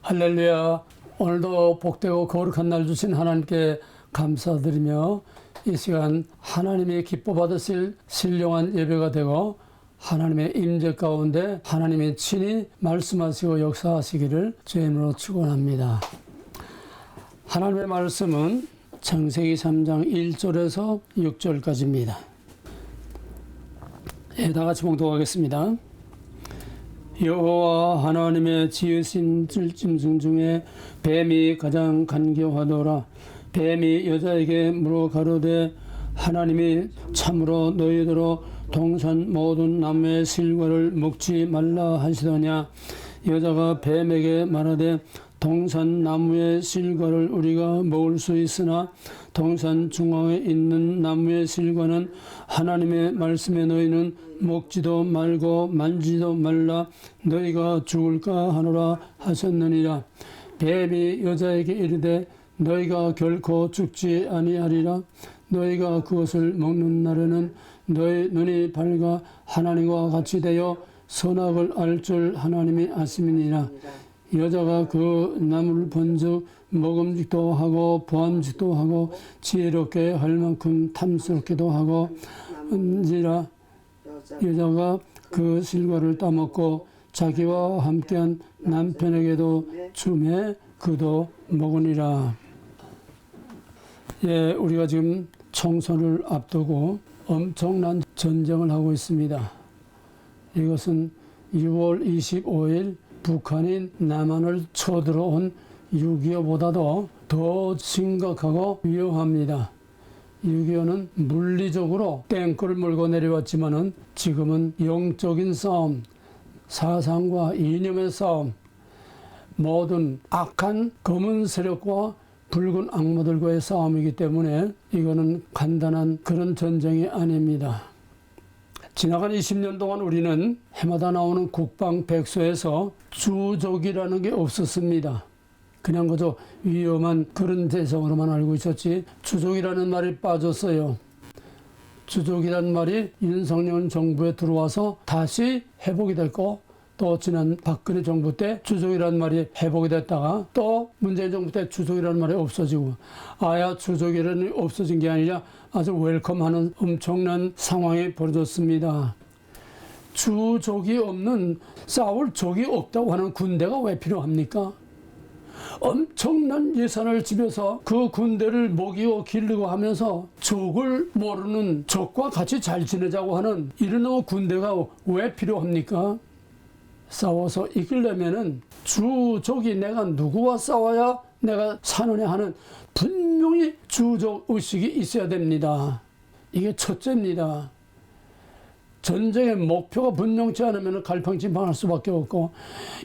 할렐루야. 오늘도 복되고 거룩한 날 주신 하나님께 감사드리며 이 시간 하나님이 기뻐 받으실 신령한 예배가 되고 하나님의 임재 가운데 하나님이 친히 말씀하시고 역사하시기를 주의 이름으로 축원합니다. 하나님의 말씀은 창세기 3장 1절에서 6절까지입니다. 다 같이 봉독하겠습니다. 여호와 하나님의 지으신 들짐승 중에 뱀이 가장 간교하더라. 뱀이 여자에게 물어 가로되 하나님이 참으로 너희더러 동산 모든 나무의 실과를 먹지 말라 하시더냐. 여자가 뱀에게 말하되 동산 나무의 실과를 우리가 먹을 수 있으나 동산 중앙에 있는 나무의 실과는 하나님의 말씀에 너희는 먹지도 말고 만지도 말라 너희가 죽을까 하노라 하셨느니라. 뱀이 여자에게 이르되 너희가 결코 죽지 아니하리라. 너희가 그것을 먹는 날에는 너희 눈이 밝아 하나님과 같이 되어 선악을 알 줄 하나님이 아심이니라. 여자가 그 나무를 본즉 먹음직도 하고 보암직도 하고 지혜롭게 할 만큼 탐스럽기도 하고 은지라. 여자가 그 실과를 따먹고 자기와 함께한 남편에게도 주매 그도 먹으니라. 예, 우리가 지금 총선을 앞두고 엄청난 전쟁을 하고 있습니다. 이것은 6월 25일 북한이 남한을 쳐들어온 6.25보다도 더 심각하고 위험합니다. 6.25는 물리적으로 탱크를 몰고 내려왔지만은 지금은 영적인 싸움, 사상과 이념의 싸움, 모든 악한 검은 세력과 붉은 악마들과의 싸움이기 때문에 이거는 간단한 그런 전쟁이 아닙니다. 지나간 20년 동안 우리는 해마다 나오는 국방 백서에서 주족이라는 게 없었습니다. 그냥 그저 위험한 그런 대상으로만 알고 있었지 주족이라는 말이 빠졌어요. 주족이라는 말이 윤석열 정부에 들어와서 다시 회복이 됐고 또 지난 박근혜 정부 때 주족이라는 말이 회복이 됐다가 또 문재인 정부 때 주족이라는 말이 없어지고 아야 주족이라는 말이 없어진 게 아니라 아주 웰컴하는 엄청난 상황이 벌어졌습니다. 주족이 없는 싸울 적이 없다고 하는 군대가 왜 필요합니까? 엄청난 예산을 집여서 그 군대를 먹이고 기르고 하면서 적을 모르는 적과 같이 잘 지내자고 하는 이런 군대가 왜 필요합니까? 싸워서 이기려면은 주족이 내가 누구와 싸워야 내가 사느냐 하는 분명히 주족 의식이 있어야 됩니다. 이게 첫째입니다. 전쟁의 목표가 분명치 않으면 갈팡질팡할 수밖에 없고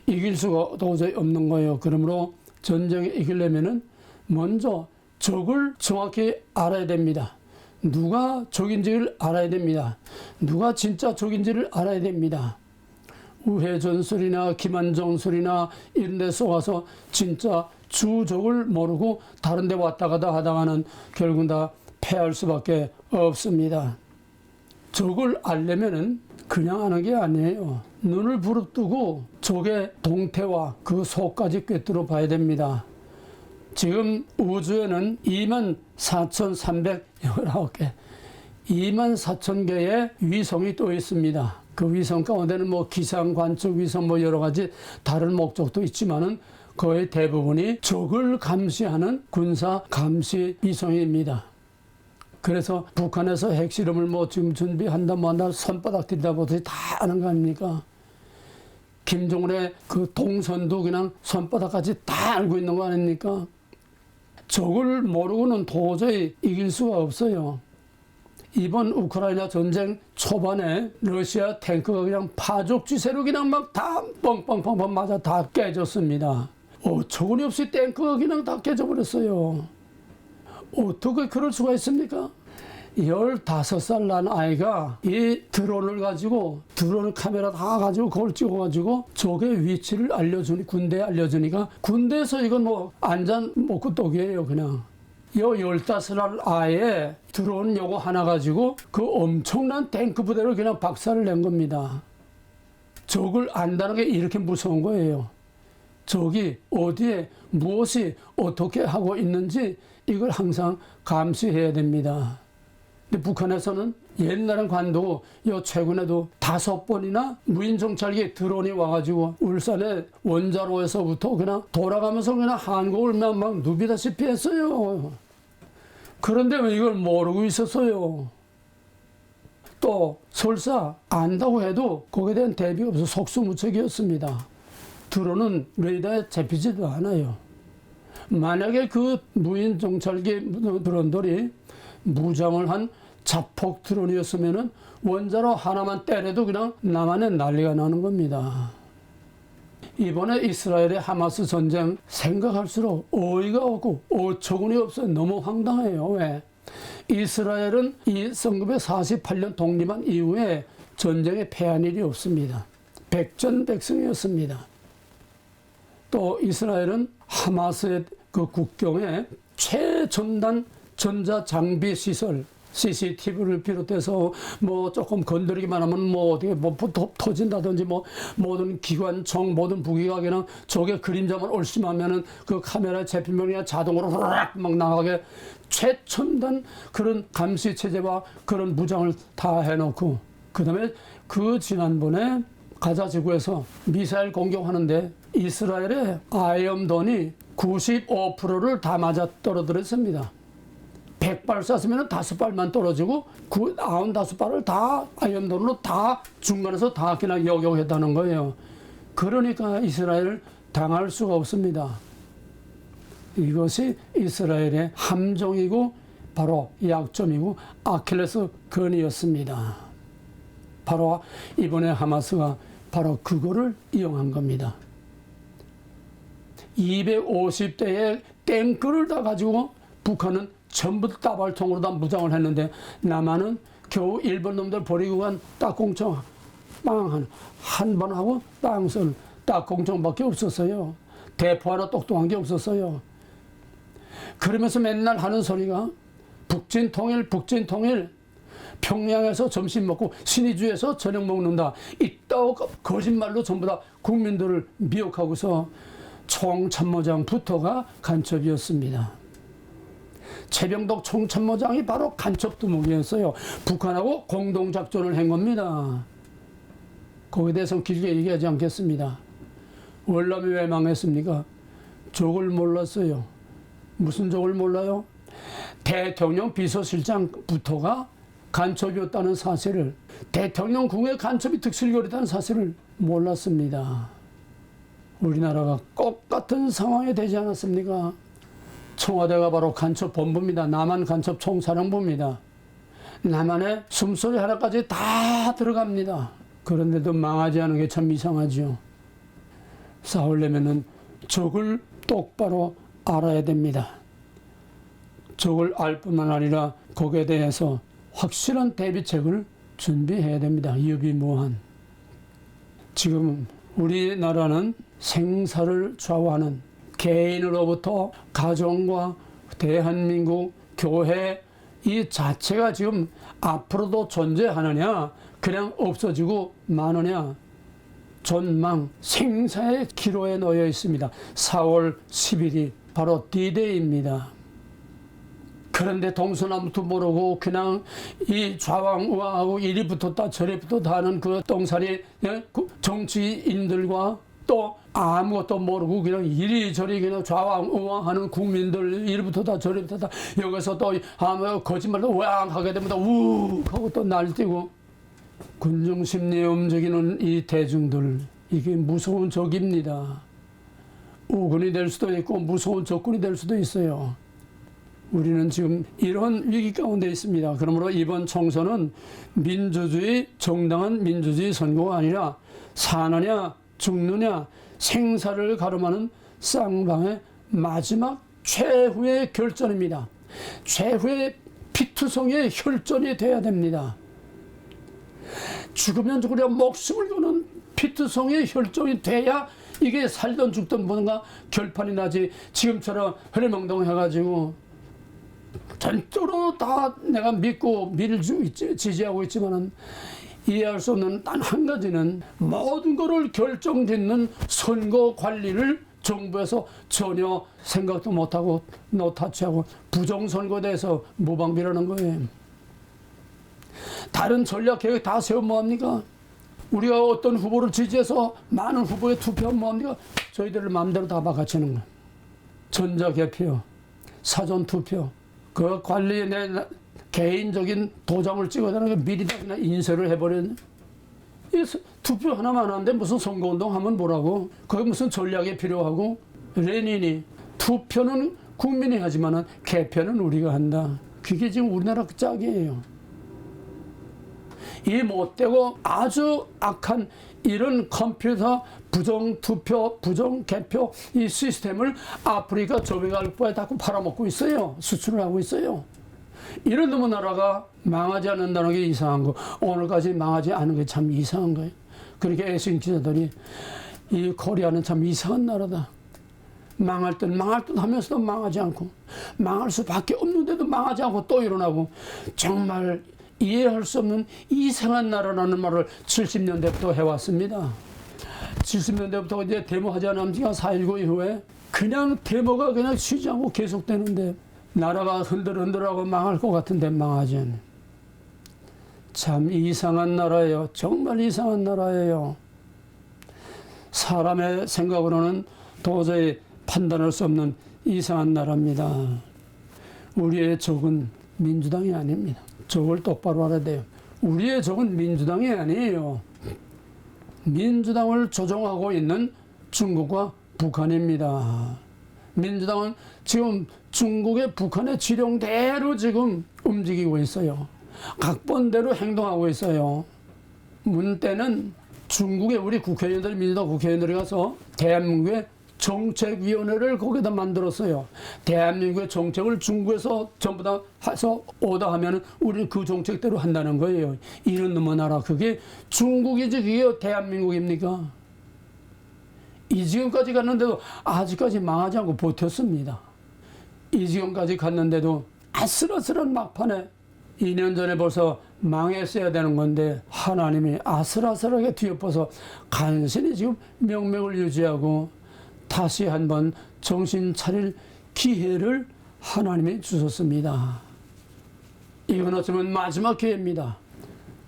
이길 수가 도저히 없는 거예요. 그러므로 전쟁에 이기려면은 먼저 적을 정확히 알아야 됩니다. 누가 적인지를 알아야 됩니다. 누가 진짜 적인지를 알아야 됩니다. 우회전술이나 기만정술이나 이런 데 쏘아서 진짜 주적을 모르고 다른 데 왔다 가다 하다가는 결국 다 패할 수밖에 없습니다. 적을 알려면은 그냥 하는 게 아니에요. 눈을 부릅뜨고 적의 동태와 그 속까지 꿰뚫어 봐야 됩니다. 지금 우주에는 24,319개, 24,000개의 위성이 떠 있습니다. 그 위성 가운데는 뭐 기상 관측 위성 뭐 여러 가지 다른 목적도 있지만은 거의 대부분이 적을 감시하는 군사 감시 위성입니다. 그래서 북한에서 핵실험을 뭐 지금 준비한다 뭐 한다 손바닥 뛴다 보듯이 다 아는 거 아닙니까? 김정은의 그 동선도 그냥 손바닥까지 다 알고 있는 거 아닙니까? 적을 모르고는 도저히 이길 수가 없어요. 이번 우크라이나 전쟁 초반에 러시아 탱크가 그냥 파죽지세로 그냥 막 다 뻥뻥뻥뻥 맞아 다 깨졌습니다. 어처구니 없이 탱크가 그냥 다 깨져버렸어요. 어떻게 그럴 수가 있습니까? 15살 난 아이가 이 드론을 가지고 드론 카메라 다 가지고 그걸 찍어가지고 적의 위치를 알려주니 군대에 알려주니까 군대에서 이건 뭐 안전 먹고 떡이에요 그냥. 요 15살 아이의 드론 요거 하나 가지고 그 엄청난 탱크 부대를 그냥 박살을 낸 겁니다. 적을 안다는 게 이렇게 무서운 거예요. 적이 어디에 무엇이 어떻게 하고 있는지 이걸 항상 감시해야 됩니다. 근데 북한에서는 옛날엔 관도 최근에도 5번이나 무인정찰기 드론이 와가지고 울산의 원자로에서부터 그냥 돌아가면서 그냥 한국을 막 누비다시피 했어요. 그런데 왜 이걸 모르고 있었어요? 또 설사 안다고 해도 거기에 대한 대비가 없어 속수무책이었습니다. 드론은 레이더에 잡히지도 않아요. 만약에 그 무인정찰기 드론들이 무장을 한 자폭 드론이었으면은 원자로 하나만 때려도 그냥 남한에 난리가 나는 겁니다. 이번에 이스라엘의 하마스 전쟁 생각할수록 어이가 없고 어처구니 없어요. 너무 황당해요. 왜? 이스라엘은 이 1948년 독립한 이후에 전쟁에 패한 일이 없습니다. 백전백승이었습니다. 또 이스라엘은 하마스의 그 국경에 최첨단 전자장비 시설 CCTV를 비롯해서 뭐 조금 건드리기만 하면 뭐 어떻게 뭐 터진다든지 뭐 모든 기관총 모든 무기가 그냥 적의 그림자만 올심하면은 그 카메라에 잡히면 그냥 자동으로 후루룩 막 나가게 최첨단 그런 감시 체제와 그런 무장을 다 해놓고 그다음에 그 지난번에 가자 지구에서 미사일 공격하는데 이스라엘의 아이언돔이 95%를 다 맞아 떨어뜨렸습니다. 100발 쐈으면 5발만 떨어지고 95발을 다 아이언돔으로 다 중간에서 다 그냥 역용했다는 거예요. 그러니까 이스라엘을 당할 수가 없습니다. 이것이 이스라엘의 함정이고 바로 약점이고 아킬레스 건이었습니다. 바로 이번에 하마스가 바로 그거를 이용한 겁니다. 250대의 탱크를 다 가지고 북한은 전부 따발총으로 다 무장을 했는데 남한은 겨우 일본 놈들 버리고 간 딱공총 빵 한 번 하고 땅선 딱공총밖에 없었어요. 대포 하나 똑똑한 게 없었어요. 그러면서 맨날 하는 소리가 북진 통일 평양에서 점심 먹고 신의주에서 저녁 먹는다. 이따오 거짓말로 전부 다 국민들을 미혹하고서 총참모장부터가 간첩이었습니다. 최병덕 총참모장이 바로 간첩 두목이었어요. 북한하고 공동작전을 한 겁니다. 거기에 대해서 길게 얘기하지 않겠습니다. 월남이 왜 망했습니까? 적을 몰랐어요. 무슨 적을 몰라요? 대통령 비서실장부터가 간첩이었다는 사실을, 대통령궁의 간첩이 득실거리다는 사실을 몰랐습니다. 우리나라가 똑같은 상황이 되지 않았습니까? 청와대가 바로 간첩본부입니다. 남한 간첩총사령부입니다. 남한에 숨소리 하나까지 다 들어갑니다. 그런데도 망하지 않은 게 참 이상하죠. 싸우려면은 적을 똑바로 알아야 됩니다. 적을 알 뿐만 아니라 거기에 대해서 확실한 대비책을 준비해야 됩니다. 유비무한. 지금 우리나라는 생사를 좌우하는 개인으로부터 가정과 대한민국 교회 이 자체가 지금 앞으로도 존재하느냐 그냥 없어지고 마느냐 전망 생사의 기로에 놓여 있습니다. 4월 10일이 바로 D-Day입니다. 그런데 동서남북도 모르고 그냥 이 좌왕우왕하고 이리 붙었다 저리 붙었다 하는 그 똥살이 정치인들과 또 아무것도 모르고 그냥 이리저리 그냥 좌왕우왕하는 국민들 이리 붙었다 저리 붙었다 여기서 또 아무 거짓말도 우왕 하게 됩니다. 우 하고 또 날뛰고 군중심리에 움직이는 이 대중들 이게 무서운 적입니다. 우군이 될 수도 있고 무서운 적군이 될 수도 있어요. 우리는 지금 이런 위기 가운데 있습니다. 그러므로 이번 총선은 민주주의, 정당한 민주주의 선거가 아니라 사느냐 죽느냐 생사를 가름하는 쌍방의 마지막 최후의 결전입니다. 최후의 피투성이의 혈전이 돼야 됩니다. 죽으면 죽으려 목숨을 거는 피투성이의 혈전이 돼야 이게 살던 죽던 뭔가 결판이 나지. 지금처럼 흐리멍덩해가지고 전적으로 다 내가 믿고 지지하고 있지만은 이해할 수 없는 단 한 가지는 모든 것을 결정짓는 선거 관리를 정부에서 전혀 생각도 못하고 노타치하고 부정선거대에서 무방비라는 거예요. 다른 전략 계획 다 세우면 뭐합니까? 우리가 어떤 후보를 지지해서 많은 후보에 투표하면 뭐합니까? 저희들을 마음대로 다 바꿔치는 거예요. 전자개표, 사전투표, 그 관리에 내 개인적인 도장을 찍어다는 게 미리 다 그냥 인쇄를 해버렸네. 투표 하나만 하는데 무슨 선거운동 하면 뭐라고? 그게 무슨 전략이 필요하고? 레닌이 투표는 국민이 하지만은 개표는 우리가 한다. 그게 지금 우리나라 짝이에요. 이 못되고 아주 악한 이런 컴퓨터 부정투표, 부정개표 이 시스템을 아프리카 조백알바에 다 팔아먹고 있어요. 수출을 하고 있어요. 이런 놈의 나라가 망하지 않는다는 게 이상한 거. 오늘까지 망하지 않은 게 참 이상한 거예요. 그렇게 애신 기자들이 이 코리아는 참 이상한 나라다. 망할 듯 하면서도 망하지 않고 망할 수밖에 없는데도 망하지 않고 또 일어나고 정말 이해할 수 없는 이상한 나라라는 말을 70년대부터 해왔습니다. 70년대부터 이제 데모하지 않았습니까? 4.19 이후에 그냥 데모가 그냥 쉬지 않고 계속되는데 나라가 흔들흔들하고 망할 것 같은데 망하지 않네. 참 이상한 나라예요. 정말 이상한 나라예요. 사람의 생각으로는 도저히 판단할 수 없는 이상한 나라입니다. 우리의 적은 민주당이 아닙니다. 적을 똑바로 알아야 돼요. 우리의 적은 민주당이 아니에요. 민주당을 조종하고 있는 중국과 북한입니다. 민주당은 지금 중국의 북한의 지령대로 지금 움직이고 있어요. 각본대로 행동하고 있어요. 문 때는 중국의 우리 국회의원들, 민주당 국회의원들이 가서 대한민국의 정책위원회를 거기다 만들었어요. 대한민국의 정책을 중국에서 전부 다 해서 오다하면 우리는 그 정책대로 한다는 거예요. 이런 놈의 나라, 그게 중국이지 그게 대한민국입니까? 이 지경까지 갔는데도 아직까지 망하지 않고 버텼습니다. 이 지경까지 갔는데도 아슬아슬한 막판에 2년 전에 벌써 망했어야 되는 건데 하나님이 아슬아슬하게 뒤엎어서 간신히 지금 명맥을 유지하고 다시 한번 정신 차릴 기회를 하나님이 주셨습니다. 이건 어쩌면 마지막 기회입니다.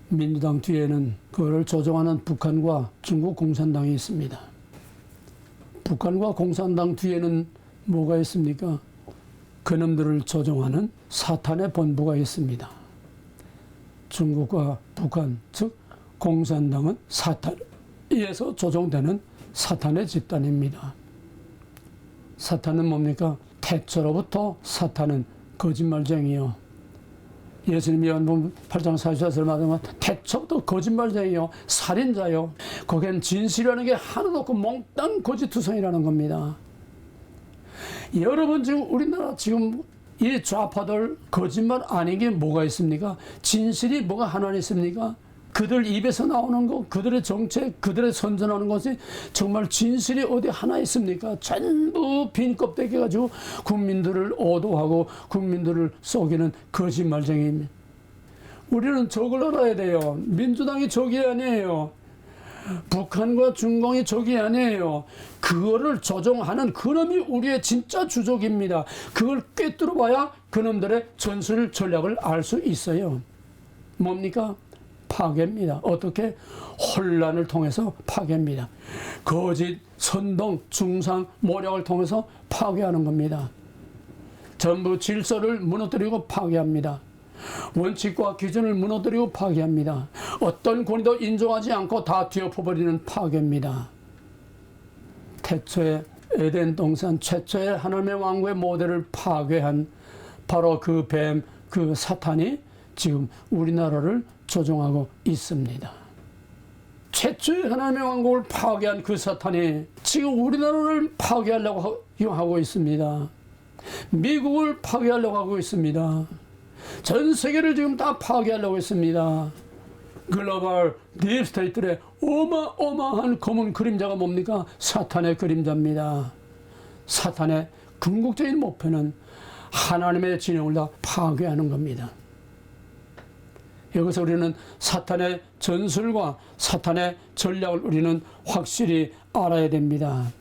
민주당 뒤에는 그거를 조종하는 북한과 중국 공산당이 있습니다. 북한과 공산당 뒤에는 뭐가 있습니까? 그놈들을 조종하는 사탄의 본부가 있습니다. 중국과 북한, 즉 공산당은 사탄에서 조종되는 사탄의 집단입니다. 사탄은 뭡니까? 태초로부터 사탄은 거짓말쟁이요. 예수님이 요한복음 8장 44절 말하면 태초부터 거짓말쟁이요, 살인자요. 거기엔 진실이라는 게 하나도 없고 몽땅 거짓투성이라는 겁니다. 여러분 지금 우리나라 지금 이 좌파들 거짓말 아닌 게 뭐가 있습니까? 진실이 뭐가 하나 있습니까? 그들 입에서 나오는 거, 그들의 정책, 그들의 선전하는 것이 정말 진실이 어디 하나 있습니까? 전부 빈 껍데기 가지고 국민들을 오도하고 국민들을 속이는 거짓말쟁이입니다. 우리는 적을 알아야 돼요. 민주당이 적이 아니에요. 북한과 중공이 적이 아니에요. 그거를 조종하는 그놈이 우리의 진짜 주적입니다. 그걸 꿰뚫어 봐야 그놈들의 전술 전략을 알 수 있어요. 뭡니까? 파괴입니다. 어떻게? 혼란을 통해서 파괴입니다. 거짓, 선동, 중상, 모략을 통해서 파괴하는 겁니다. 전부 질서를 무너뜨리고 파괴합니다. 원칙과 기준을 무너뜨리고 파괴합니다. 어떤 권위도 인정하지 않고 다 뒤엎어버리는 파괴입니다. 태초에 에덴 동산 최초의 하나님의 왕국의 모델을 파괴한 바로 그 뱀, 그 사탄이 지금 우리나라를 조종하고 있습니다. 최초의 하나님의 왕국을 파괴한 그 사탄이 지금 우리나라를 파괴하려고 하고 있습니다. 미국을 파괴하려고 하고 있습니다. 전 세계를 지금 다 파괴하려고 했습니다. 글로벌 딥스테이트의 어마어마한 검은 그림자가 뭡니까? 사탄의 그림자입니다. 사탄의 궁극적인 목표는 하나님의 진영을 다 파괴하는 겁니다. 여기서 우리는 사탄의 전술과 사탄의 전략을 우리는 확실히 알아야 됩니다.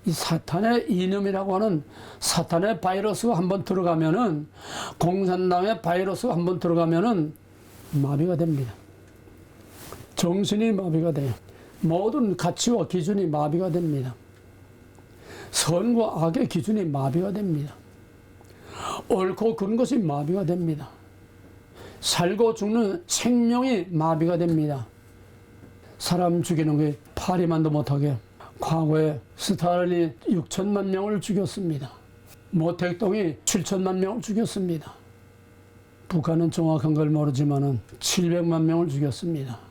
이 사탄의 이념이라고 하는 사탄의 바이러스가 한번 들어가면은, 공산당의 바이러스가 한번 들어가면은 마비가 됩니다. 정신이 마비가 돼요. 모든 가치와 기준이 마비가 됩니다. 선과 악의 기준이 마비가 됩니다. 옳고 그른 것이 마비가 됩니다. 살고 죽는 생명이 마비가 됩니다. 사람 죽이는 게 파리만도 못하게 과거에 스탈린이 6천만 명을 죽였습니다. 모택동이 7천만 명을 죽였습니다. 북한은 정확한 걸 모르지만 700만 명을 죽였습니다.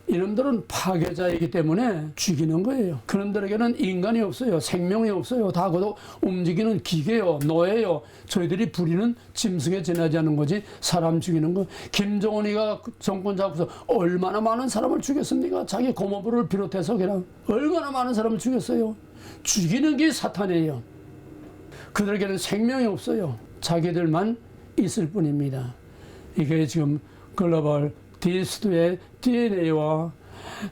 이놈들은 파괴자이기 때문에 죽이는 거예요. 그놈들에게는 인간이 없어요. 생명이 없어요. 다 그도 움직이는 기계요, 노예요. 저희들이 부리는 짐승에 지나지 않는 거지 사람 죽이는 거. 김정은이가 정권 잡고서 얼마나 많은 사람을 죽였습니까? 자기 고모부를 비롯해서 그냥 얼마나 많은 사람을 죽였어요. 죽이는 게 사탄이에요. 그들에게는 생명이 없어요. 자기들만 있을 뿐입니다. 이게 지금 글로벌 디스트의 DNA와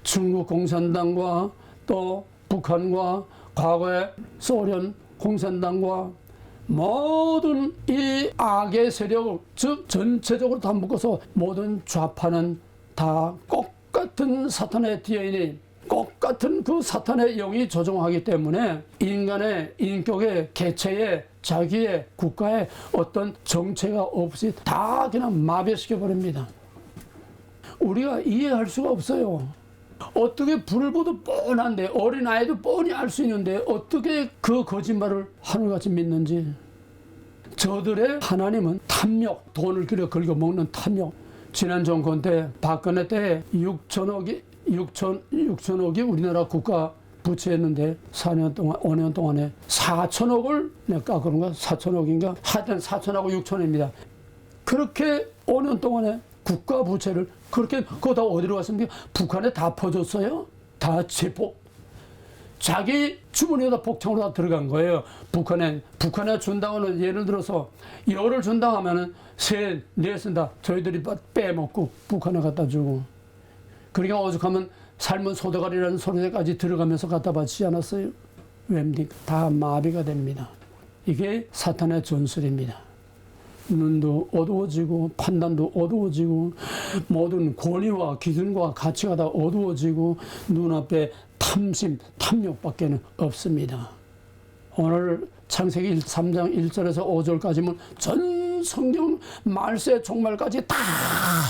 중국 공산당과 또 북한과 과거의 소련 공산당과 모든 이 악의 세력, 즉 전체적으로 다 묶어서 모든 좌파는 다 똑같은 사탄의 DNA, 똑같은 그 사탄의 영이 조종하기 때문에 인간의 인격의 개체에 자기의 국가에 어떤 정체가 없이 다 그냥 마비시켜 버립니다. 우리가 이해할 수가 없어요. 어떻게 불을 보도 뻔한데, 어린아이도 뻔히 알 수 있는데 어떻게 그 거짓말을 하늘같이 믿는지. 저들의 하나님은 탐욕, 돈을 그려 긁어 먹는 탐욕. 지난 정권 때 박근혜 때 6천억이 우리나라 국가 부채했는데 4년 동안, 5년 동안에 4천억을 내가 그런가? 4천억인가? 하여튼 4천하고 6천입니다. 그렇게 5년 동안에 국가 부채를 그렇게 그거 다 어디로 갔습니까? 북한에 다 퍼줬어요. 다 체포. 자기 주머니에다 복창으로 다 들어간 거예요. 북한에 준다고는 예를 들어서 열을 준다 하면은 넷은 다 저희들이 빼먹고 북한에 갖다 주고. 그러니까 오죽하면 삶은 소대가리라는 소리까지 들어가면서 갖다 바치지 않았어요. 왜입니까? 다 마비가 됩니다. 이게 사탄의 전술입니다. 눈도 어두워지고 판단도 어두워지고 모든 권위와 기준과 가치가 다 어두워지고 눈앞에 탐심, 탐욕밖에 없습니다. 오늘 창세기 3장 1절에서 5절까지는 전 성경 말세 종말까지 다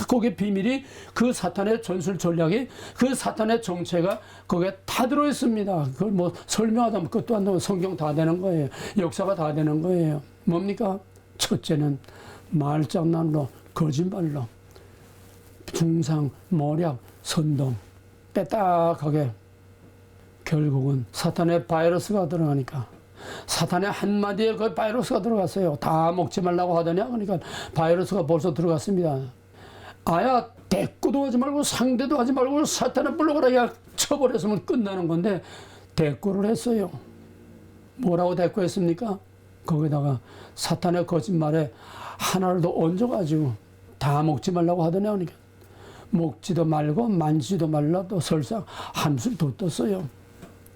거기에 비밀이 그 사탄의 전술 전략이 그 사탄의 정체가 거기에 다 들어있습니다. 그걸 뭐 설명하다 끝도 안 나고 성경 다 되는 거예요. 역사가 다 되는 거예요. 뭡니까? 첫째는 말장난으로 거짓말로 중상, 모략, 선동 빼딱하게 결국은 사탄의 바이러스가 들어가니까 사탄의 한마디에 그 바이러스가 들어갔어요. 다 먹지 말라고 하더냐? 그러니까 바이러스가 벌써 들어갔습니다. 아야 대꾸도 하지 말고 상대도 하지 말고 사탄을 불러가라 야 쳐버렸으면 끝나는 건데 대꾸를 했어요. 뭐라고 대꾸했습니까? 거기다가 사탄의 거짓말에 하나를 더 얹어가지고 다 먹지 말라고 하더냐 그러니까 먹지도 말고 만지지도 말라 또 설사 한술 더 떴어요.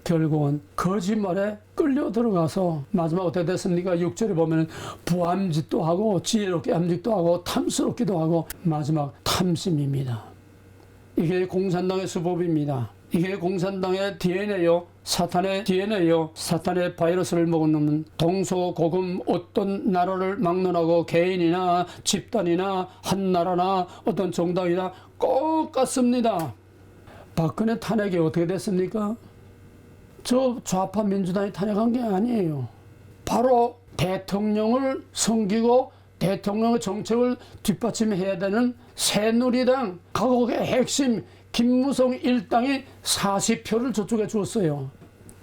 결국은 거짓말에 끌려 들어가서 마지막 어떻게 됐습니까? 6절에 보면 부함짓도 하고 지혜롭게 함짓도 하고 탐스럽기도 하고 마지막 탐심입니다. 이게 공산당의 수법입니다. 이게 공산당의 DNA요. 사탄의 DNA요. 사탄의 바이러스를 먹은 놈은 동서고금 어떤 나라를 막론하고 개인이나 집단이나 한 나라나 어떤 정당이나 똑같습니다. 박근혜 탄핵이 어떻게 됐습니까? 저 좌파 민주당이 탄핵한 게 아니에요. 바로 대통령을 섬기고 대통령의 정책을 뒷받침해야 되는 새누리당 각국의 핵심 김무성 일당이 40표를 저쪽에 주었어요.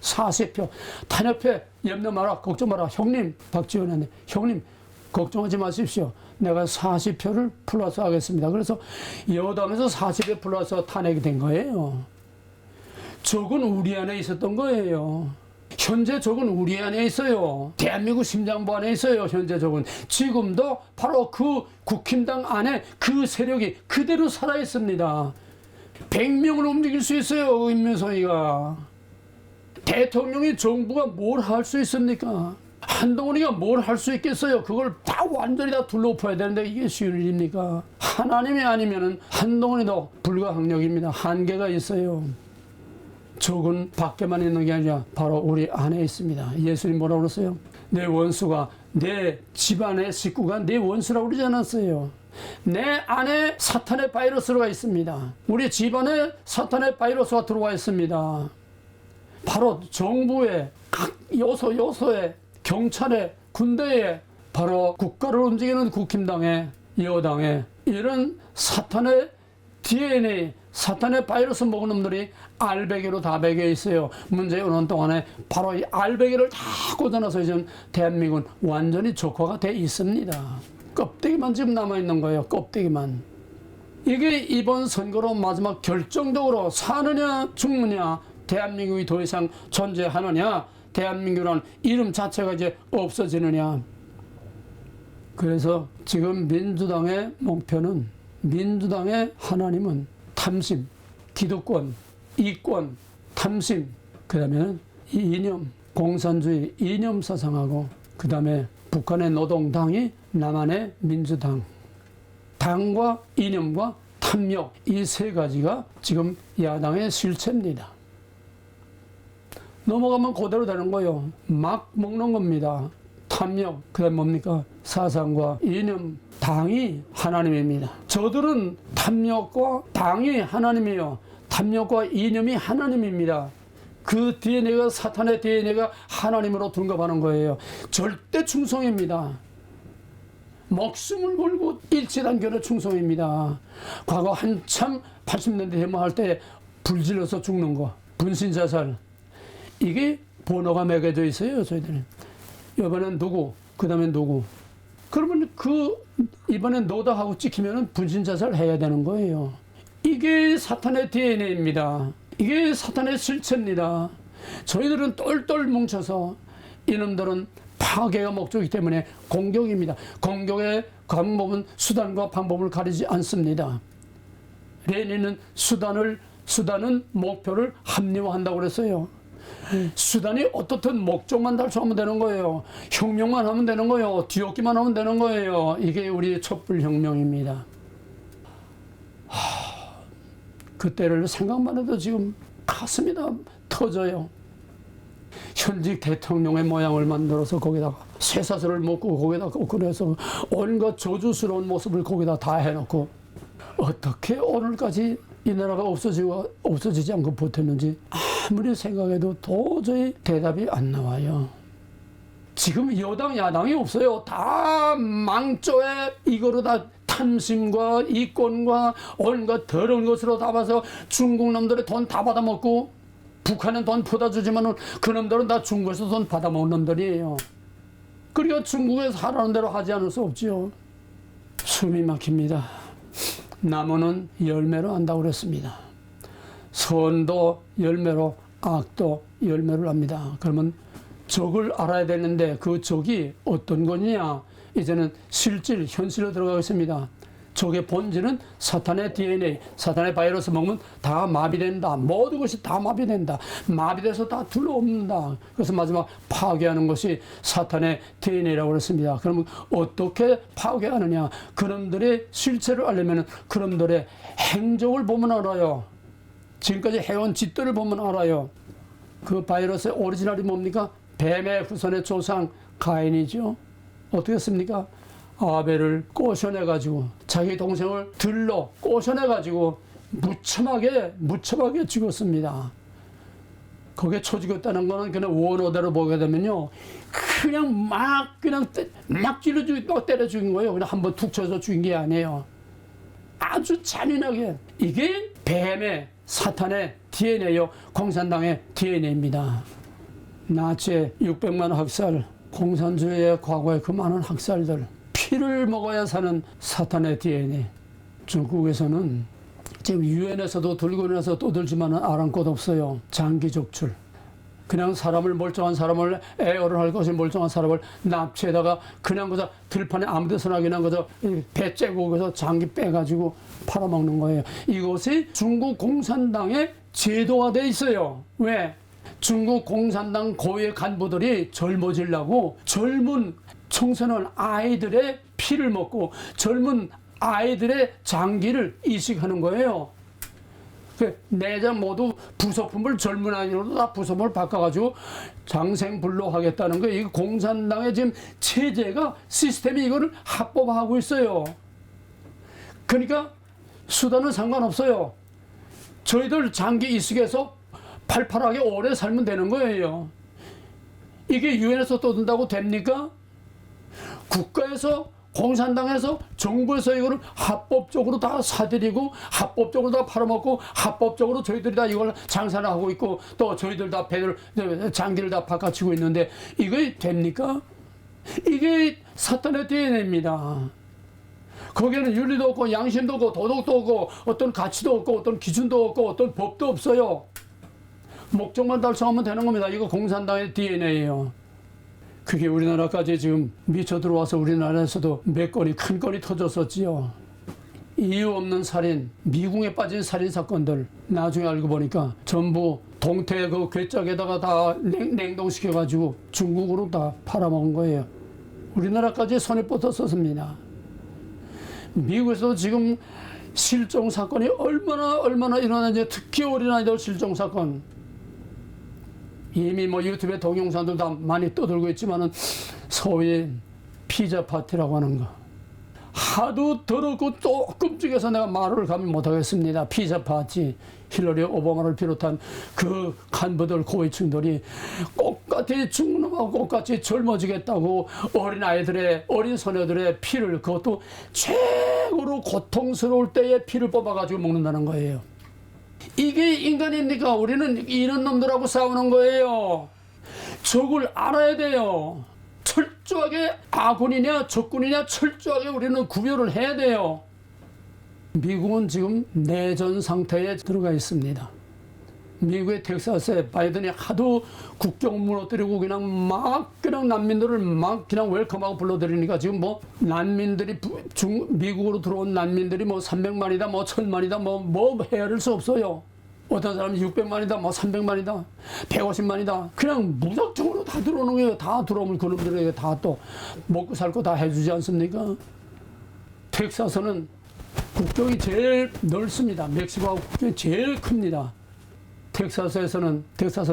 40표. 탄핵패 염려 마라, 걱정 마라. 형님, 박지원님, 형님 걱정하지 마십시오. 내가 40표를 플러스 하겠습니다. 그래서 여당에서 40표 플러스 탄핵이 된 거예요. 적은 우리 안에 있었던 거예요. 현재 적은 우리 안에 있어요. 대한민국 심장부 안에 있어요. 현재 적은. 지금도 바로 그 국힘당 안에 그 세력이 그대로 살아있습니다. 100명을 움직일 수 있어요. 임명성이가. 대통령이 정부가 뭘 할 수 있습니까? 한동훈이가 뭘 할 수 있겠어요? 그걸 다 완전히 다 둘러엎어야 되는데 이게 쉬운 일입니까? 하나님이 아니면은 한동훈이도 불가항력입니다. 한계가 있어요. 적은 밖에만 있는 게 아니라 바로 우리 안에 있습니다. 예수님 뭐라고 그랬어요? 내 원수가, 내 집안의 식구가 내 원수라고 그러지 않았어요. 내 안에 사탄의 바이러스가 있습니다. 우리 집안에 사탄의 바이러스가 들어와 있습니다. 바로 정부의 각 요소에, 경찰에, 군대에, 바로 국가를 움직이는 국힘당에, 여당에 이런 사탄의 DNA, 사탄의 바이러스 먹은 놈들이 알배기로 다 배겨 있어요. 문제 오는 동안에 바로 이 알배기를 다 꽂아놔서 지금 대한민국은 완전히 적화가 돼 있습니다. 껍데기만 지금 남아있는 거예요. 껍데기만. 이게 이번 선거로 마지막 결정적으로 사느냐 죽느냐, 대한민국이 더 이상 존재하느냐, 대한민국이라는 이름 자체가 이제 없어지느냐. 그래서 지금 민주당의 목표는, 민주당의 하나님은 탐심, 기득권, 이권, 탐심, 그 다음에는 이념, 공산주의, 이념 사상하고, 그 다음에 북한의 노동당이 남한의 민주당. 당과 이념과 탐욕, 이 세 가지가 지금 야당의 실체입니다. 넘어가면 그대로 되는 거예요. 막 먹는 겁니다. 탐욕, 그 다음 뭡니까? 사상과 이념, 당이 하나님입니다. 저들은 탐욕과 당이 하나님이에요. 탐욕과 이념이 하나님입니다. 그 DNA가, 사탄의 DNA가 하나님으로 둔갑하는 거예요. 절대 충성입니다. 목숨을 걸고 일치단결의 충성입니다. 과거 한참 80년대 데모할 때 불질러서 죽는 거, 분신자살, 이게 번호가 매겨져 있어요. 저희들은 이번엔 누구, 그 다음엔 누구. 그러면 이번엔 너다 하고 찍히면 분신자살 해야 되는 거예요. 이게 사탄의 DNA입니다. 이게 사탄의 실체입니다. 저희들은 똘똘 뭉쳐서, 이놈들은 파괴가 목적이기 때문에 공격입니다. 공격의 방법은 수단과 방법을 가리지 않습니다. 레닌은 수단은 목표를 합리화한다고 그랬어요. 수단이 어떻든 목적만 달성하면 되는 거예요. 혁명만 하면 되는 거예요. 뒤엎기만 하면 되는 거예요. 이게 우리 촛불혁명입니다. 그때를 생각만 해도 지금 가슴이 다 터져요. 현직 대통령의 모양을 만들어서 거기다가 쇠사슬을 묶고 거기다가 그래서 온갖 저주스러운 모습을 거기다 다 해놓고, 어떻게 오늘까지 이 나라가 없어지지 않고 버텼는지 아무리 생각해도 도저히 대답이 안 나와요. 지금 여당 야당이 없어요. 다 망조에 이거로 다 탐심과 이권과 온갖 더러운 것으로 다 봐서 중국 놈들의 돈 다 받아먹고, 북한은 돈 퍼다주지만 그 놈들은 다 중국에서 돈 받아먹는 놈들이에요. 그러니까 중국에서 하라는 대로 하지 않을 수 없죠. 숨이 막힙니다. 나무는 열매로 한다고 그랬습니다. 선도 열매로, 악도 열매를 합니다. 그러면 적을 알아야 되는데 그 적이 어떤 거냐? 이제는 실질, 현실로 들어가겠습니다. 적의 본질은 사탄의 DNA, 사탄의 바이러스 먹으면 다 마비된다. 모든 것이 다 마비된다. 마비돼서 다 둘러엎는다. 그래서 마지막 파괴하는 것이 사탄의 DNA라고 그랬습니다. 그러면 어떻게 파괴하느냐? 그놈들의 실체를 알려면 그놈들의 행적을 보면 알아요. 지금까지 해온 짓들을 보면 알아요. 그 바이러스의 오리지널이 뭡니까? 뱀의 후손의 조상 가인이죠. 어떻게 했습니까? 아벨을 꼬셔내가지고, 자기 동생을 들러 꼬셔내가지고 무참하게 죽였습니다. 거기에 쳐죽였다는 거는 그냥 원어대로 보게 되면요, 그냥 막 찔러 죽이고 때려 죽인 거예요. 그냥 한번 툭 쳐서 죽인 게 아니에요. 아주 잔인하게. 이게 뱀의, 사탄의 DNA요. 공산당의 DNA입니다. 나치의 600만 학살, 공산주의의 과거의 그 많은 학살들, 피를 먹어야 사는 사탄의 DNA. 중국에서는 지금 유엔에서도 들고 일어나서 떠들지만 아랑 곳 없어요. 장기 적출. 그냥 멀쩡한 사람을, 에어를 할 것이 멀쩡한 사람을 납치에다가 그냥 그저 들판에 아무 데서나 그냥 그저 배 째고 그래서 장기 빼가지고 팔아먹는 거예요. 이것이 중국 공산당의 제도화돼 있어요. 왜? 중국 공산당 고위 간부들이 젊어지려고 젊은 청소년 아이들의 피를 먹고 젊은 아이들의 장기를 이식하는 거예요. 내장 모두 부속품을 젊은 아이들로 다 부속품을 바꿔가지고 장생불로 하겠다는 거예요. 이 공산당의 지금 체제가 시스템이 이거를 합법화하고 있어요. 그러니까 수단은 상관없어요. 저희들 장기 이식해서 팔팔하게 오래 살면 되는 거예요. 이게 유엔에서 떠든다고 됩니까? 국가에서 공산당에서 정부에서 이거를 합법적으로 다 사들이고 합법적으로 다 팔아먹고 합법적으로 저희들이 다 이걸 장사를 하고 있고 또 저희들 다 배를 장기를 다 바꿔치고 있는데 이게 됩니까? 이게 사탄의 DNA입니다. 거기에는 윤리도 없고 양심도 없고 도덕도 없고 어떤 가치도 없고 어떤 기준도 없고 어떤 법도 없어요. 목적만 달성하면 되는 겁니다. 이거 공산당의 DNA예요. 그게 우리나라까지 지금 미쳐 들어와서 우리나라에서도 몇 건이 큰 건이 터졌었지요. 이유 없는 살인, 미궁에 빠진 살인 사건들 나중에 알고 보니까 전부 동태 그 괴짝에다가 다 냉동시켜가지고 중국으로 다 팔아먹은 거예요. 우리나라까지 손에 뻗었었습니다. 미국에서도 지금 실종 사건이 얼마나 일어나는지 특히 어린아이들 실종 사건. 이미 뭐 유튜브에 동영상도 다 많이 떠들고 있지만은 소위 피자 파티라고 하는 거. 하도 더럽고 또 끔찍해서 내가 말을 감히 못하겠습니다. 피자 파티. 힐러리 오바마를 비롯한 그 간부들 고위층들이 똑같이 죽는 놈하고 똑같이 젊어지겠다고 어린 소녀들의 피를 그것도 최고로 고통스러울 때의 피를 뽑아가지고 먹는다는 거예요. 이게 인간입니까? 우리는 이런 놈들하고 싸우는 거예요. 적을 알아야 돼요. 철저하게 아군이냐 적군이냐 철저하게 우리는 구별을 해야 돼요. 미국은 지금 내전 상태에 들어가 있습니다. 미국의 텍사스에 바이든이 하도 국경 무너뜨리고 그냥 난민들을 막 그냥 웰컴하고 불러들이니까 지금 뭐 난민들이 미국으로 들어온 난민들이 뭐 300만이다 뭐 1000만이다 뭐 헤아릴 수 없어요. 어떤 사람은 600만이다 뭐 300만이다 150만이다 그냥 무작정으로 다 들어오는 거예요. 다 들어오면 그놈들에게 다 또 먹고 살 거 다 해주지 않습니까? 텍사스는 국경이 제일 넓습니다. 멕시코하고 국경이 제일 큽니다. 텍사스는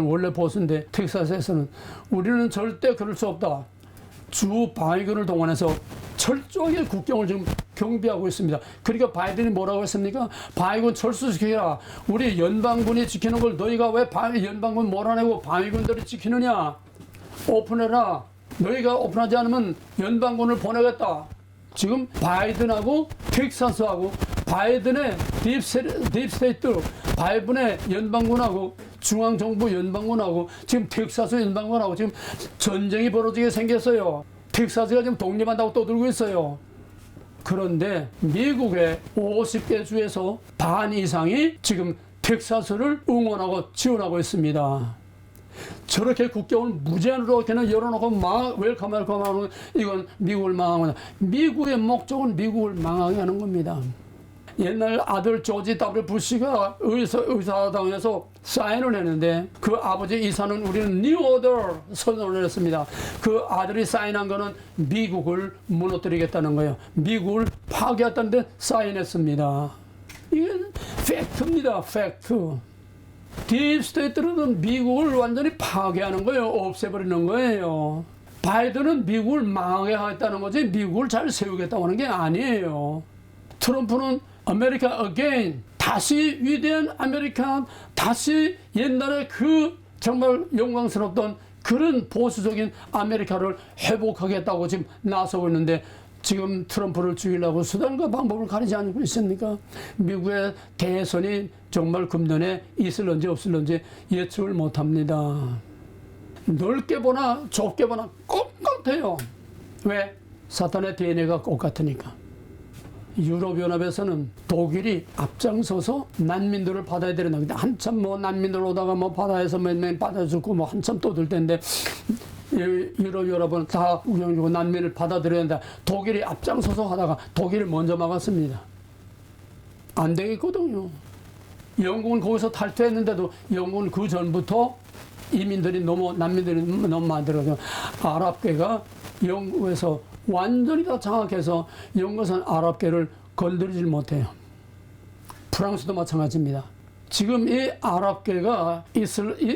원래 보수인데 텍사스에서는 우리는 절대 그럴 수 없다. 주 방위군을 동원해서 철저하게 국경을 지금 경비하고 있습니다. 그러니까 바이든이 뭐라고 했습니까? 방위군 철수시켜라. 우리 연방군이 지키는 걸 너희가 왜 연방군 몰아내고 방위군들이 지키느냐? 오픈해라. 너희가 오픈하지 않으면 연방군을 보내겠다. 지금 바이든하고 텍사스하고 바이든의 딥스테이트, 바이든의 연방군하고 중앙정부 연방군하고 지금 텍사스 연방군하고 지금 전쟁이 벌어지게 생겼어요. 텍사스가 지금 독립한다고 떠들고 있어요. 그런데 미국의 50개 주에서 반 이상이 지금 텍사스를 응원하고 지원하고 있습니다. 저렇게 국경을 무제한으로 그냥 열어놓고 막 웰컴 하는 이건 미국을 망하는 거다. 미국의 목적은 미국을 망하게 하는 겁니다. 옛날 아들 조지 W 부시가 의사당에서 사인을 했는데 그 아버지 이사는 우리는 뉴 오더 선언을 했습니다. 그 아들이 사인한 거는 미국을 무너뜨리겠다는 거예요. 미국을 파괴했다는데 사인했습니다. 이건 팩트입니다. 팩트. 딥스테이트는 미국을 완전히 파괴하는 거예요. 없애버리는 거예요. 바이든은 미국을 망하게 하겠다는 거지 미국을 잘 세우겠다고 하는 게 아니에요. 트럼프는 아메리카 어게인, 다시 위대한 아메리카, 다시 옛날에 그 정말 영광스럽던 그런 보수적인 아메리카를 회복하겠다고 지금 나서고 있는데 지금 트럼프를 죽이려고 수단과 방법을 가리지 않고 있습니까? 미국의 대선이 정말 금년에 있을런지 없을런지 예측을 못합니다. 넓게 보나 좁게 보나 똑같아요. 왜? 사탄의 DNA가 똑같으니까. 유럽연합에서는 독일이 앞장서서 난민들을 받아야 되는 근데 한참 뭐 난민들 오다가 뭐 바다에서 몇 명 받아 죽고 뭐 한참 떠들 텐데 유럽연합은 다 우영이고 난민을 받아들여야 된다. 독일이 앞장서서 하다가 독일을 먼저 막았습니다. 안 되겠거든요. 영국은 거기서 탈퇴했는데도 영국은 그 전부터 이민들이 난민들이 너무 많더라고요. 아랍계가 영국에서 완전히 다 장악해서 영국은 아랍계를 건드리질 못해요. 프랑스도 마찬가지입니다. 지금 이 아랍계가 이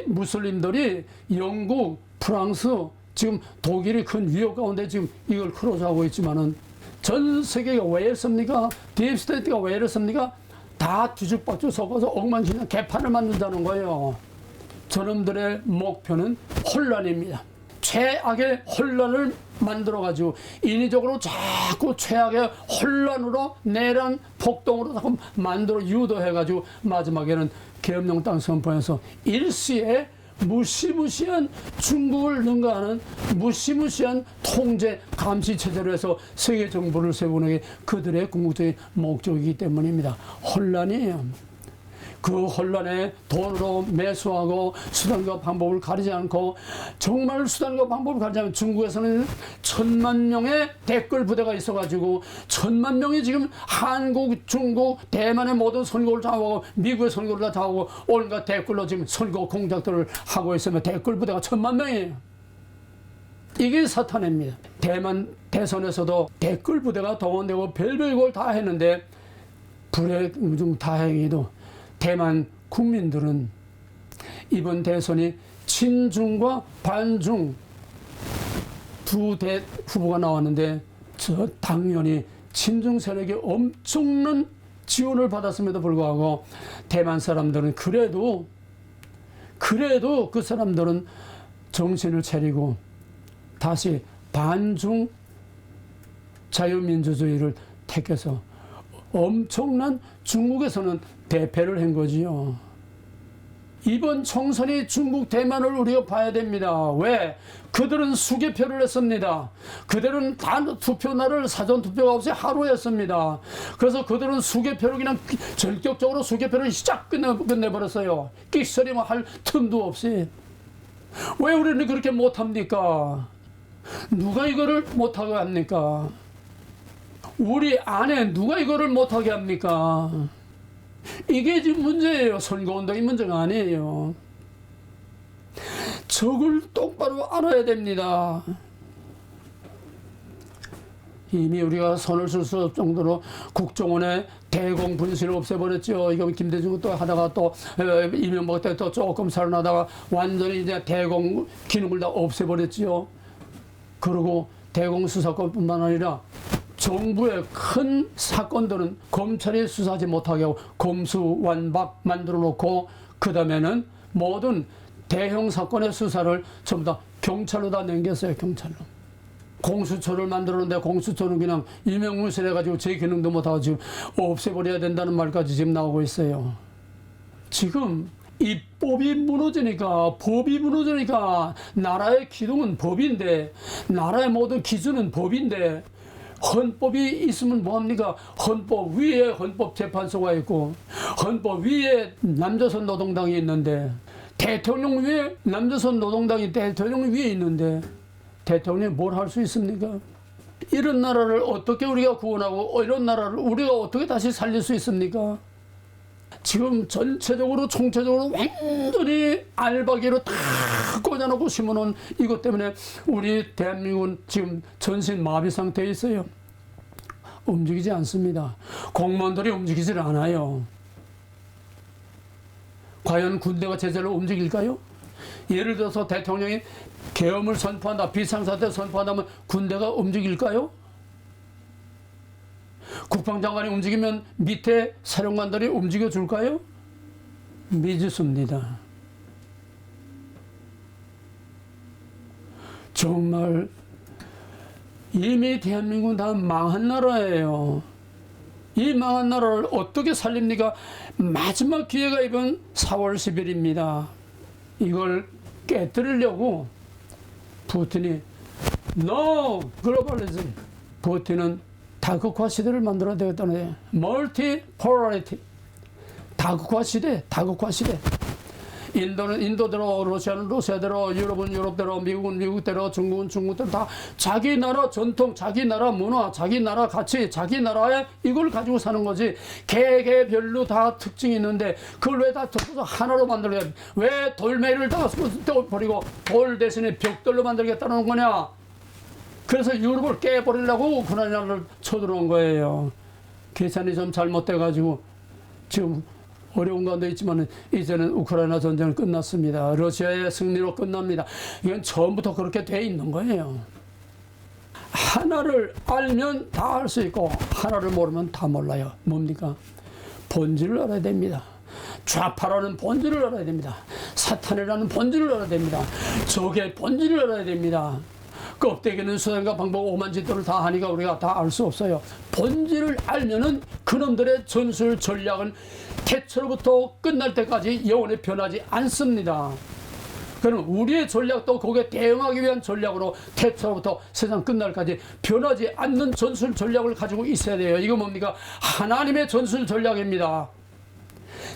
무슬림들이 영국, 프랑스, 지금 독일이 큰 위협 가운데 지금 이걸 크로즈하고 있지만은 전 세계가 왜 이렇습니까? 딥스테이트가 왜 이렇습니까? 다 뒤죽박죽 섞어서 엉망진창 개판을 만든다는 거예요. 저놈들의 목표는 혼란입니다. 최악의 혼란을 만들어가지고 인위적으로 자꾸 최악의 혼란으로 내란 폭동으로 자꾸 만들어 유도해가지고 마지막에는 계엄령 땅 선포해서 일시에 무시무시한 중국을 능가하는 무시무시한 통제 감시 체제로 해서 세계 정부를 세우는 게 그들의 궁극적인 목적이기 때문입니다. 혼란이에요. 그 혼란에 돈으로 매수하고 수단과 방법을 가리지 않고, 정말 수단과 방법을 가리지 않으면 중국에서는 1000만 명의 댓글 부대가 있어가지고 1000만 명이 지금 한국, 중국, 대만의 모든 선거를 장악하고 미국의 선거를 다 장악하고 온갖 댓글로 지금 선거 공작들을 하고 있으면 댓글 부대가 1000만 명이에요. 이게 사탄입니다. 대만 대선에서도 댓글 부대가 동원되고 별별 걸 다 했는데 불행 다행히도 대만 국민들은 이번 대선이 친중과 반중 두 대 후보가 나왔는데 당연히 친중 세력이 엄청난 지원을 받았음에도 불구하고 대만 사람들은 그래도 그 사람들은 정신을 차리고 다시 반중 자유민주주의를 택해서 엄청난 중국에서는 대패를 한 거지요. 이번 총선이 중국 대만을 우리가 봐야 됩니다. 왜? 그들은 수개표를 했습니다. 그들은 단 투표 날을 사전 투표가 없이 하루 했습니다. 그래서 그들은 수개표를 그냥 전격적으로 수개표를 시작 끝내버렸어요. 끽소리만 할 틈도 없이. 왜 우리는 그렇게 못합니까? 누가 이거를 못하게 합니까? 우리 안에 누가 이거를 못하게 합니까? 이게 지금 문제예요. 선거운동이 문제가 아니에요. 적을 똑바로 알아야 됩니다. 이미 우리가 손을 쓸 수 없을 정도로 국정원의 대공 분실을 없애버렸죠. 이거 김대중 또 하다가 또 이명박 때 또 조금 살아나다가 완전히 이제 대공 기능을 다 없애버렸죠. 그리고 대공 수사권뿐만 아니라 정부의 큰 사건들은 검찰이 수사하지 못하게 하고 검수완박 만들어 놓고, 그 다음에는 모든 대형 사건의 수사를 전부 다 경찰로 다 넘겼어요. 경찰로. 공수처를 만들었는데 공수처는 그냥 임명무실해가지고 제 기능도 못하고 지금 없애버려야 된다는 말까지 지금 나오고 있어요. 지금 입법이 무너지니까, 법이 무너지니까, 나라의 기둥은 법인데, 나라의 모든 기준은 법인데, 헌법이 있으면 뭐합니까? 헌법 위에 헌법재판소가 있고, 헌법 위에 남조선 노동당이 있는데, 대통령 위에 남조선 노동당이 대통령 위에 있는데 대통령이 뭘 할 수 있습니까? 이런 나라를 어떻게 우리가 구원하고 이런 나라를 우리가 어떻게 다시 살릴 수 있습니까? 지금 전체적으로 총체적으로 완전히 알박이로 다 꽂아놓고 심어놓은 이것 때문에 우리 대한민국은 지금 전신 마비 상태에 있어요. 움직이지 않습니다. 공무원들이 움직이질 않아요. 과연 군대가 제대로 움직일까요? 예를 들어서 대통령이 계엄을 선포한다, 비상사태 선포한다면 군대가 움직일까요? 국방장관이 움직이면 밑에 사령관들이 움직여줄까요? 미지수입니다. 정말 이미 대한민국은 다 망한 나라예요. 이 망한 나라를 어떻게 살립니까? 마지막 기회가 이번 4월 10일입니다. 이걸 깨뜨리려고 푸틴이 No! 글로벌리즘. 푸틴은 다극화 시대를 만들어야 되겠다는 거예요. 멀티폴라리티. 다극화 시대. 인도는 인도대로, 러시아는 러시아대로, 유럽은 유럽대로, 미국은 미국대로, 중국은 중국대로 다 자기 나라 전통, 자기 나라 문화, 자기 나라 가치, 자기 나라의 이걸 가지고 사는 거지. 개개별로 다 특징이 있는데 그걸 왜 다 덮어서 하나로 만들게? 왜 돌멩이를 다 버리고 돌 대신에 벽돌로 만들겠다는 거냐? 그래서 유럽을 깨버리려고 우크라이나를 쳐들어온 거예요. 계산이 좀 잘못돼가지고 지금 어려운 가운데 있지만 이제는 우크라이나 전쟁은 끝났습니다. 러시아의 승리로 끝납니다. 이건 처음부터 그렇게 돼 있는 거예요. 하나를 알면 다 알 수 있고 하나를 모르면 다 몰라요. 뭡니까? 본질을 알아야 됩니다. 좌파라는 본질을 알아야 됩니다. 사탄이라는 본질을 알아야 됩니다. 적의 본질을 알아야 됩니다. 껍데기는 수단과 방법 오만짓도를 다 하니까 우리가 다 알 수 없어요. 본질을 알면은 그놈들의 전술 전략은 태초로부터 끝날 때까지 영원히 변하지 않습니다. 그럼 우리의 전략도 거기에 대응하기 위한 전략으로 태초로부터 세상 끝날까지 변하지 않는 전술 전략을 가지고 있어야 돼요. 이거 뭡니까? 하나님의 전술 전략입니다.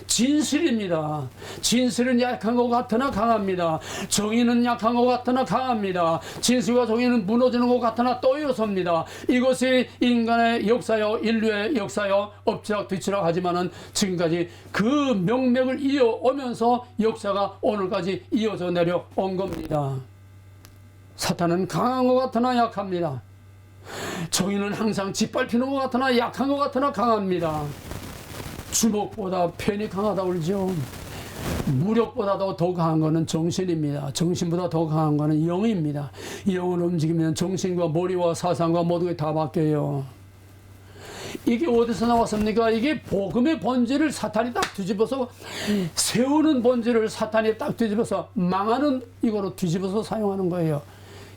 진실입니다. 진실은 약한 것 같으나 강합니다. 정의는 약한 것 같으나 강합니다. 진실과 정의는 무너지는 것 같으나 또 일어섭니다. 이것이 인간의 역사요, 인류의 역사요, 엎치락 뒤치락 하지만은 지금까지 그 명맥을 이어오면서 역사가 오늘까지 이어져 내려온 겁니다. 사탄은 강한 것 같으나 약합니다. 정의는 항상 짓밟히는 것 같으나 약한 것 같으나 강합니다. 주먹보다 편이 강하다 그러죠. 무력보다도 더 강한 것은 정신입니다. 정신보다 더 강한 것은 영입니다. 영을 움직이면 정신과 머리와 사상과 모든 게 다 바뀌어요. 이게 어디서 나왔습니까? 이게 복음의 본질을 사탄이 딱 뒤집어서 세우는 본질을 사탄이 딱 뒤집어서 망하는 이거로 뒤집어서 사용하는 거예요.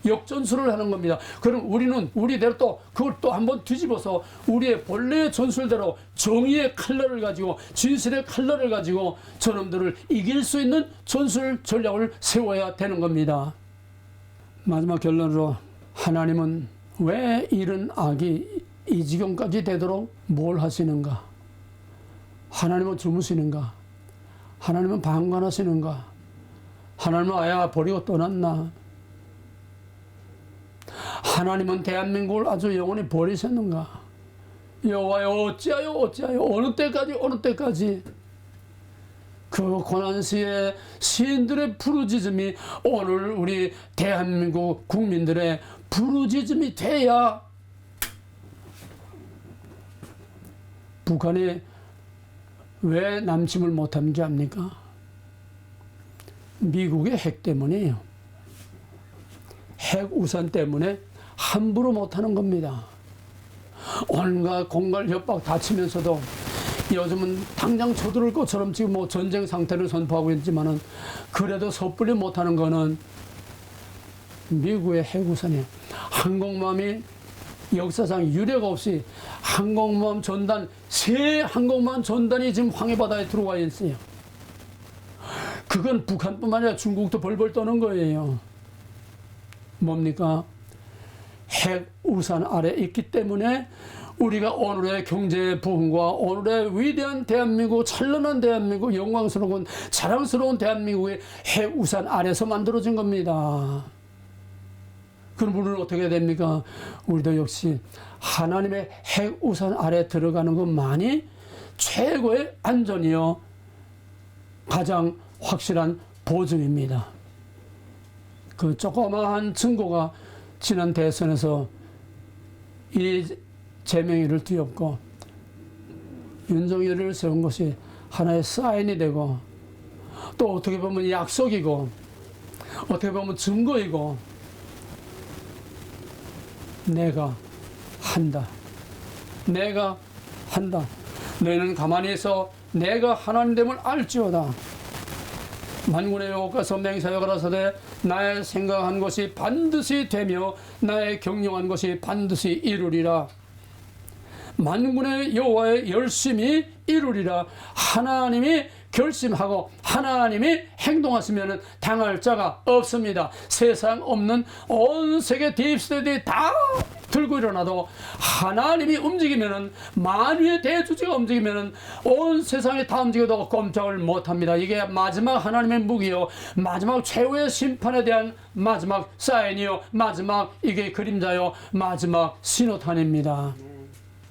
역전술을 하는 겁니다. 그럼 우리는 우리대로 또 그걸 또 한번 뒤집어서 우리의 본래의 전술대로 정의의 칼날을 가지고 진실의 칼날을 가지고 저놈들을 이길 수 있는 전술 전략을 세워야 되는 겁니다. 마지막 결론으로 하나님은 왜 이런 악이 이 지경까지 되도록 뭘 하시는가? 하나님은 주무시는가? 하나님은 방관하시는가? 하나님은 아야 버리고 떠났나? 하나님은 대한민국을 아주 영원히 버리셨는가? 여호와여 어찌하여 어느 때까지 그 고난시에 시인들의 부르짖음이 오늘 우리 대한민국 국민들의 부르짖음이 돼야 북한이 왜 남침을 못하는지 압니까? 미국의 핵 때문이에요. 핵 우산 때문에 함부로 못하는 겁니다. 온갖 공갈 협박 다치면서도 요즘은 당장 쳐들을 것처럼 지금 뭐 전쟁 상태를 선포하고 있지만은 그래도 섣불리 못하는 거는 미국의 핵 우산이에요. 항공모함이 역사상 유례가 없이 항공모함 전단, 새 항공모함 전단이 지금 황해바다에 들어와 있어요. 그건 북한뿐만 아니라 중국도 벌벌 떠는 거예요. 뭡니까? 핵 우산 아래 있기 때문에 우리가 오늘의 경제 부흥과 오늘의 위대한 대한민국, 찬란한 대한민국, 영광스러운 자랑스러운 대한민국의 핵 우산 아래서 만들어진 겁니다. 그럼 우리는 어떻게 됩니까? 우리도 역시 하나님의 핵 우산 아래 들어가는 것만이 최고의 안전이요 가장 확실한 보증입니다. 그 조그마한 증거가 지난 대선에서 이재명이를 뒤엎고 윤석열을 세운 것이 하나의 사인이 되고 또 어떻게 보면 약속이고 어떻게 보면 증거이고 내가 한다. 너희는 가만히 있어 내가 하나님됨을 알지어다. 만군의 여호와께서 맹세하여 가라사대 나의 생각한 것이 반드시 되며 나의 경영한 것이 반드시 이루리라. 만군의 여호와의 열심히 이루리라. 하나님이 결심하고 하나님이 행동하시면 당할 자가 없습니다. 세상 없는 온 세계 딥스테이트 다 들고 일어나도 하나님이 움직이면은, 만유의 대주제가 움직이면은 온 세상이 다 움직여도 꼼짝을 못합니다. 이게 마지막 하나님의 무기요, 마지막 최후의 심판에 대한 마지막 사인이요, 마지막 이게 그림자요, 마지막 신호탄입니다.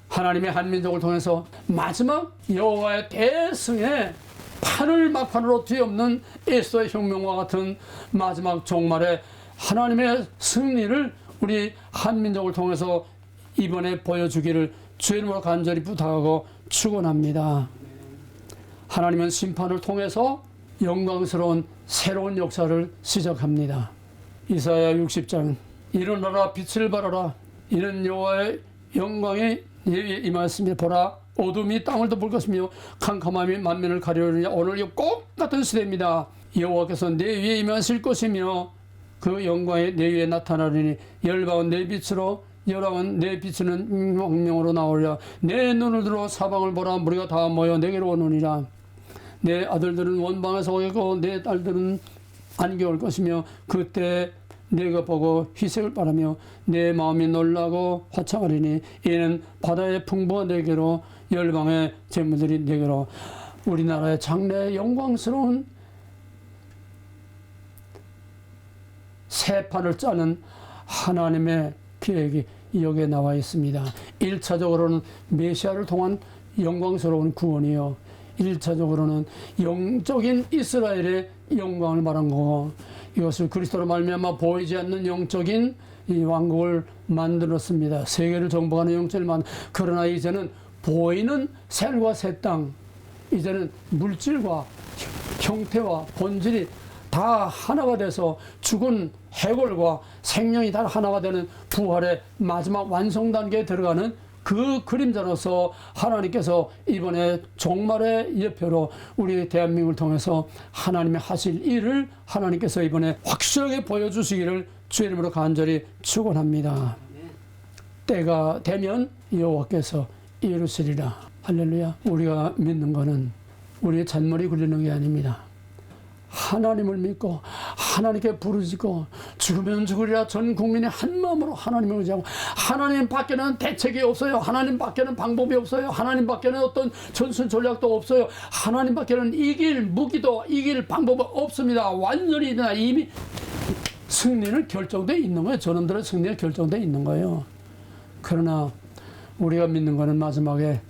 하나님의 한민족을 통해서 마지막 여호와의 대승에 판을 막판으로 뒤엎는 에스더의 혁명과 같은 마지막 종말에 하나님의 승리를 우리 한민족을 통해서 이번에 보여주기를 주의 이름으로 간절히 부탁하고 축원합니다. 하나님은 심판을 통해서 영광스러운 새로운 역사를 시작합니다. 이사야 60장 일어나라 빛을 발하라 이는 여호와의 영광이 임하였으며 보라 어둠이 땅을 덮을 것이며 캄캄함이 만민을 가리우리니 오늘 이 꼭 같은 시대입니다. 여호와께서 내 위에 임하실 것이며 그 영광이 내 위에 나타나리니 열방은 내 빛으로 열왕은 내 빛은 왕명으로 나오리라. 내 눈을 들어 사방을 보라 무리가 다 모여 내게로 오느니라. 내 아들들은 원방에서 오겠고 내 딸들은 안개 올 것이며 그때 내가 보고 희색을 바라며 내 마음이 놀라고 화창하리니 이는 바다의 풍부가 내게로 열방의 재물들이 내게로. 우리나라의 장래 영광스러운 새 판을 짜는 하나님의 계획이 여기에 나와 있습니다. 1차적으로는 메시아를 통한 영광스러운 구원이요, 1차적으로는 영적인 이스라엘의 영광을 말한 거고, 이것을 그리스도로 말미암아 보이지 않는 영적인 이 왕국을 만들었습니다. 세계를 정복하는 영적을 그러나 이제는 보이는 셀과 새 땅, 이제는 물질과 형태와 본질이 다 하나가 돼서 죽은 해골과 생명이 다 하나가 되는 부활의 마지막 완성 단계에 들어가는 그 그림자로서 하나님께서 이번에 종말의 예표로 우리 대한민국을 통해서 하나님의 하실 일을 하나님께서 이번에 확실하게 보여주시기를 주의 이름으로 간절히 축원합니다. 때가 되면 여호와께서 이루시리라. 할렐루야. 우리가 믿는 것은 우리의 잔머리 굴리는 게 아닙니다. 하나님을 믿고 하나님께 부르짖고 죽으면 죽으리라 전 국민이 한 마음으로 하나님을 의지하고, 하나님 밖에는 대책이 없어요. 하나님 밖에는 방법이 없어요. 하나님 밖에는 어떤 전술 전략도 없어요. 하나님 밖에는 이길 무기도 이길 방법은 없습니다. 완전히 이미 승리는 결정되어 있는 거예요. 저놈들의 승리는 결정되어 있는 거예요. 그러나 우리가 믿는 것은 마지막에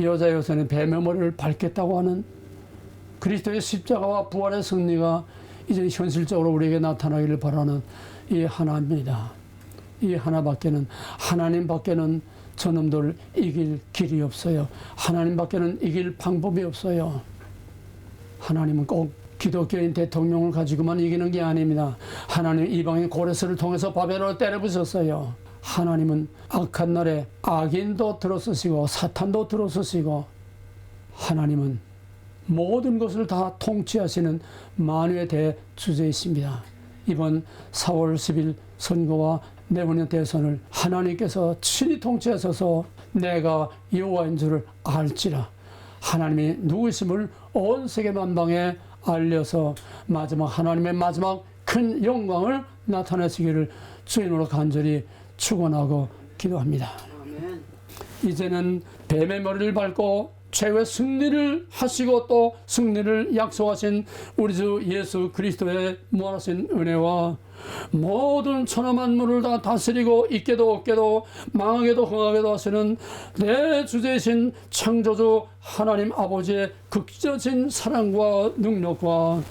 여자 요새는 뱀의 머리를 밟겠다고 하는 그리스도의 십자가와 부활의 승리가 이제 현실적으로 우리에게 나타나기를 바라는 이 하나입니다. 이 하나밖에는, 하나님 밖에는 저놈들 이길 길이 없어요. 하나님 밖에는 이길 방법이 없어요. 하나님은 꼭 기독교인 대통령을 가지고만 이기는 게 아닙니다. 하나님 이방인 고레스를 통해서 바벨론을 때려부셨어요. 하나님은 악한 날에 악인도 들어서시고 사탄도 들어서시고, 하나님은 모든 것을 다 통치하시는 만유의 대주제이십니다. 이번 4월 10일 선거와 내후년 대선을 하나님께서 친히 통치하셔서 내가 여호와인 줄을 알지라. 하나님이 누구심을 온 세계 만방에 알려서 마지막 하나님의 마지막 큰 영광을 나타내시기를 주인으로 간절히 축원하고 기도합니다. 아멘. 이제는 뱀의 머리를 밟고 최후의 승리를 하시고 또 승리를 약속하신 우리 주 예수 그리스도의 무한하신 은혜와 모든 천하 만물을 다 다스리고 있게도 없게도 망하게도 흥하게도 하시는 내 주제이신 창조주 하나님 아버지의 극적인 사랑과 능력과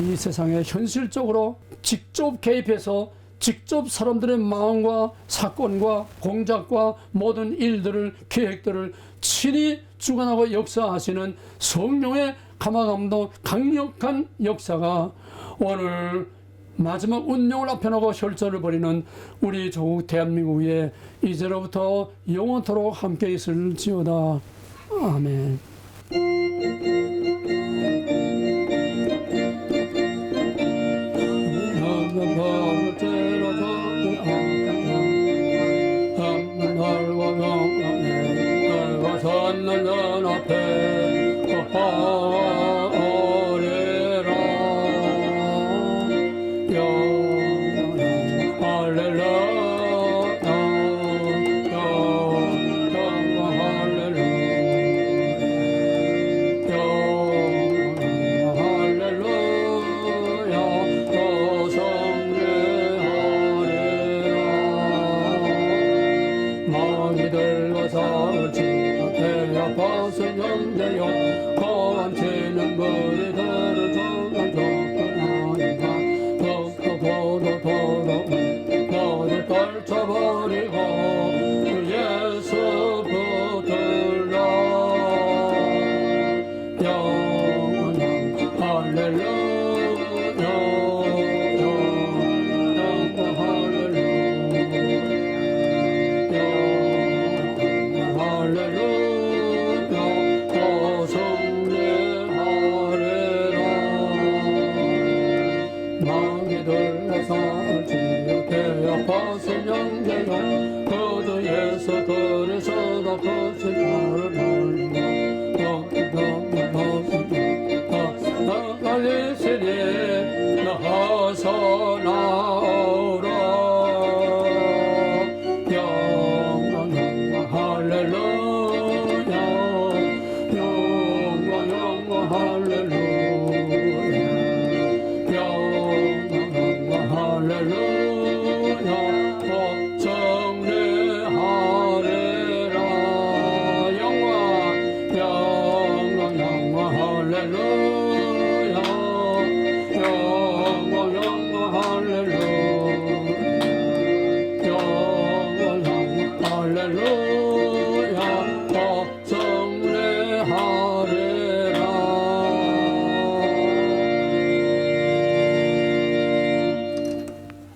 이 세상에 현실적으로 직접 개입해서 직접 사람들의 마음과 사건과 공작과 모든 일들을 계획들을 친히 주관하고 역사하시는 성령의 감화감동 강력한 역사가 오늘 마지막 운명을 앞에 놓고 혈전을 벌이는 우리 조국 대한민국 위에 이제로부터 영원토록 함께 있을지어다. 아멘. 마귀들과 싸울지라 배아파서 영대여 거함치는 머리들을 정한 접근하니까 덕덕 도로 너를 떨쳐버리고 예수 붙들라